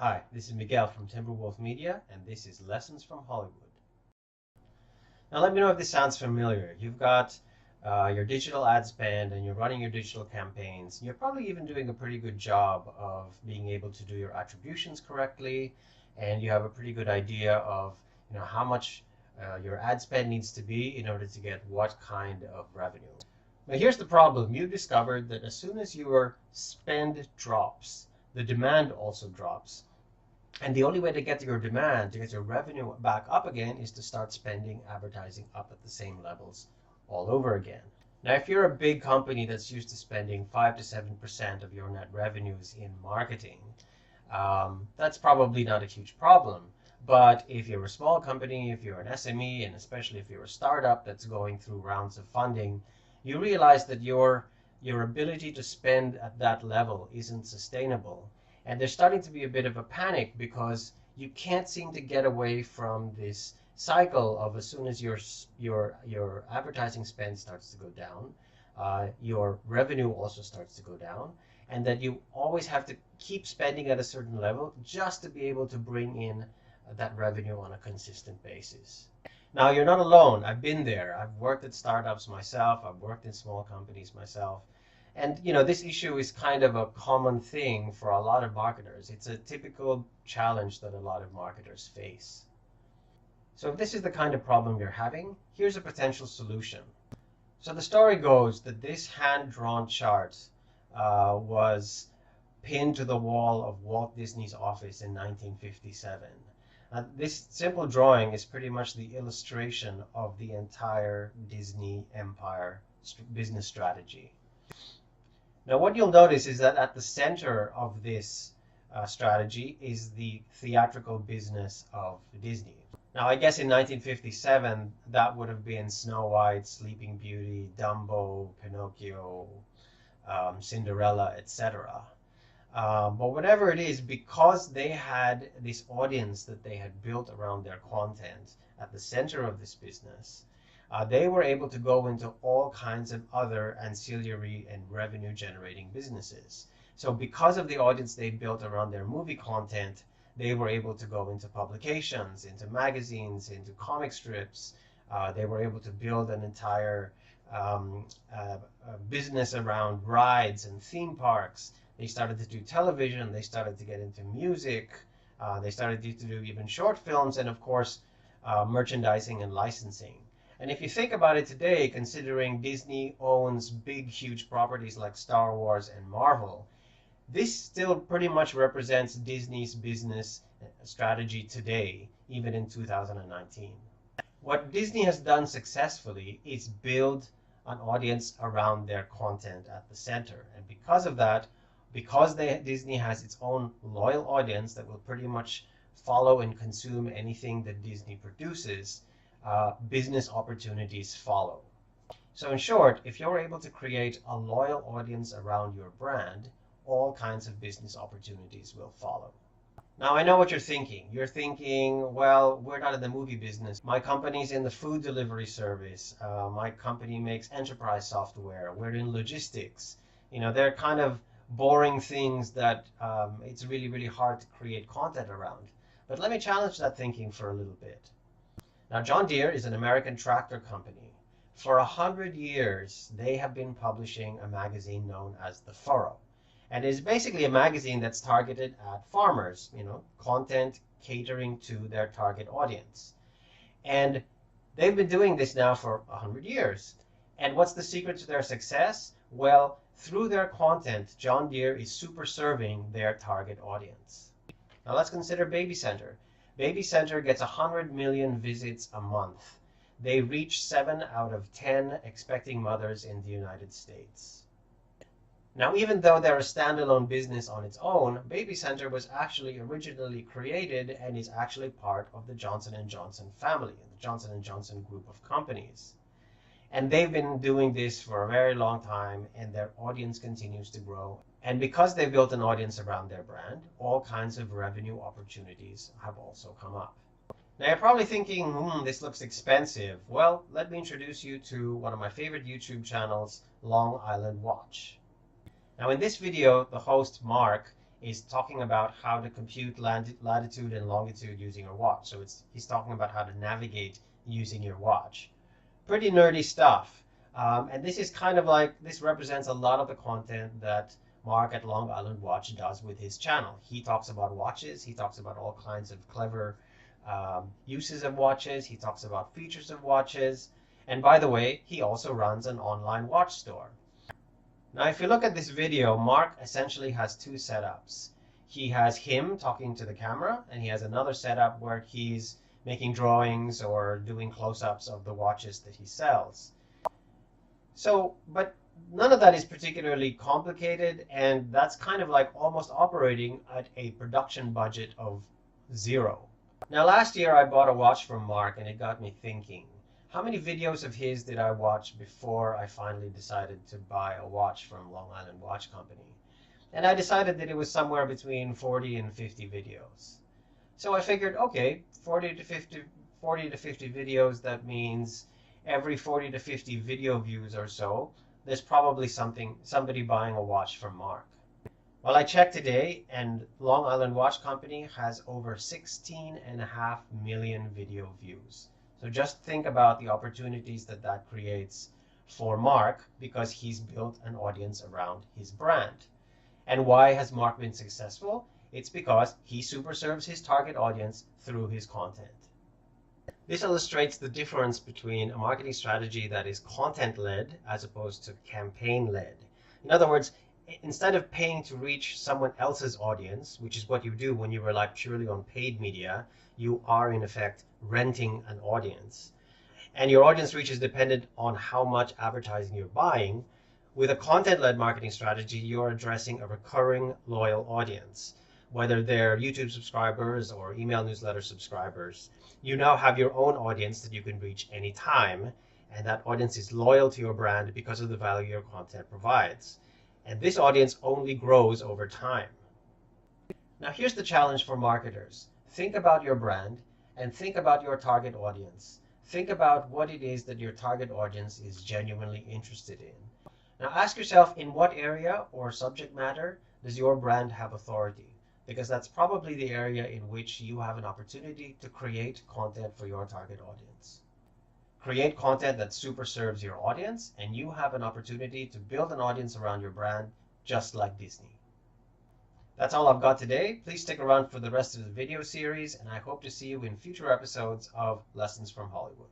Hi, this is Miguel from Timberwolf Media, and this is Lessons from Hollywood. Now, let me know if this sounds familiar. You've got your digital ad spend and you're running your digital campaigns. You're probably even doing a pretty good job of being able to do your attributions correctly, and you have a pretty good idea of how much your ad spend needs to be in order to get what kind of revenue. But here's the problem. You discovered that as soon as your spend drops, the demand also drops. And the only way to get your demand, to get your revenue back up again, is to start spending advertising up at the same levels all over again. Now, if you're a big company that's used to spending 5 to 7% of your net revenues in marketing, that's probably not a huge problem. But if you're a small company, if you're an SME, and especially if you're a startup that's going through rounds of funding, you realize that your ability to spend at that level isn't sustainable. And there's starting to be a bit of a panic because you can't seem to get away from this cycle of as soon as your advertising spend starts to go down, your revenue also starts to go down, and that you always have to keep spending at a certain level just to be able to bring in that revenue on a consistent basis. Now, you're not alone. I've been there. I've worked at startups myself. I've worked in small companies myself. And this issue is kind of a common thing for a lot of marketers. It's a typical challenge that a lot of marketers face. So if this is the kind of problem you're having, here's a potential solution. So the story goes that this hand-drawn chart was pinned to the wall of Walt Disney's office in 1957. This simple drawing is pretty much the illustration of the entire Disney empire business strategy. Now, what you'll notice is that at the center of this strategy is the theatrical business of Disney. Now, I guess in 1957, that would have been Snow White, Sleeping Beauty, Dumbo, Pinocchio, Cinderella, etc. But whatever it is, because they had this audience that they had built around their content at the center of this business, they were able to go into all kinds of other ancillary and revenue generating businesses. So because of the audience they built around their movie content, they were able to go into publications, into magazines, into comic strips. They were able to build an entire business around rides and theme parks. They started to do television. They started to get into music. They started to do even short films, and of course, merchandising and licensing. And if you think about it today, considering Disney owns big, huge properties like Star Wars and Marvel, this still pretty much represents Disney's business strategy today, even in 2019. What Disney has done successfully is build an audience around their content at the center. And because of that, because Disney has its own loyal audience that will pretty much follow and consume anything that Disney produces, business opportunities follow. So in short, if you're able to create a loyal audience around your brand, all kinds of business opportunities will follow. Now, I know what you're thinking. You're thinking, well, we're not in the movie business. My company's in the food delivery service. My company makes enterprise software. We're in logistics. They're kind of boring things that it's really, really hard to create content around. But let me challenge that thinking for a little bit. Now, John Deere is an American tractor company. For 100 years, they have been publishing a magazine known as The Furrow. And it is basically a magazine that's targeted at farmers, content catering to their target audience. And they've been doing this now for 100 years. And what's the secret to their success? Well, through their content, John Deere is super serving their target audience. Now let's consider Baby Center. Baby Center gets 100 million visits a month. They reach 7 out of 10 expecting mothers in the United States. Now, even though they're a standalone business on its own, Baby Center was actually originally created and is actually part of the Johnson & Johnson family, the Johnson & Johnson group of companies. And they've been doing this for a very long time, and their audience continues to grow. And because they built an audience around their brand, all kinds of revenue opportunities have also come up. Now, you're probably thinking, this looks expensive. Well, let me introduce you to one of my favorite YouTube channels, Long Island Watch. Now, in this video, the host, Mark, is talking about how to compute latitude and longitude using your watch. So he's talking about how to navigate using your watch. Pretty nerdy stuff. And this is kind of like, this represents a lot of the content that Mark at Long Island Watch does with his channel. He talks about watches. He talks about all kinds of clever uses of watches. He talks about features of watches. And by the way, he also runs an online watch store. Now, if you look at this video, Mark essentially has two setups. He has him talking to the camera, and he has another setup where he's making drawings or doing close-ups of the watches that he sells. So, but none of that is particularly complicated, and that's kind of like almost operating at a production budget of 0. Now, last year I bought a watch from Mark, and it got me thinking. How many videos of his did I watch before I finally decided to buy a watch from Long Island Watch Company? And I decided that it was somewhere between 40 and 50 videos. So I figured, okay, 40 to 50 videos, that means every 40 to 50 video views or so, there's probably somebody buying a watch from Mark. Well, I checked today, and Long Island Watch Company has over 16.5 million video views. So just think about the opportunities that that creates for Mark, because he's built an audience around his brand. And why has Mark been successful? It's because he super serves his target audience through his content. This illustrates the difference between a marketing strategy that is content-led as opposed to campaign-led. In other words, instead of paying to reach someone else's audience, which is what you do when you rely purely on paid media, you are in effect renting an audience. And your audience reach is dependent on how much advertising you're buying. With a content-led marketing strategy, you're addressing a recurring loyal audience, whether they're YouTube subscribers or email newsletter subscribers. You now have your own audience that you can reach anytime, and that audience is loyal to your brand because of the value your content provides. And this audience only grows over time. Now, here's the challenge for marketers. Think about your brand and think about your target audience. Think about what it is that your target audience is genuinely interested in. Now, ask yourself, in what area or subject matter does your brand have authority? Because that's probably the area in which you have an opportunity to create content for your target audience. Create content that super serves your audience, and you have an opportunity to build an audience around your brand, just like Disney. That's all I've got today. Please stick around for the rest of the video series, and I hope to see you in future episodes of Lessons from Hollywood.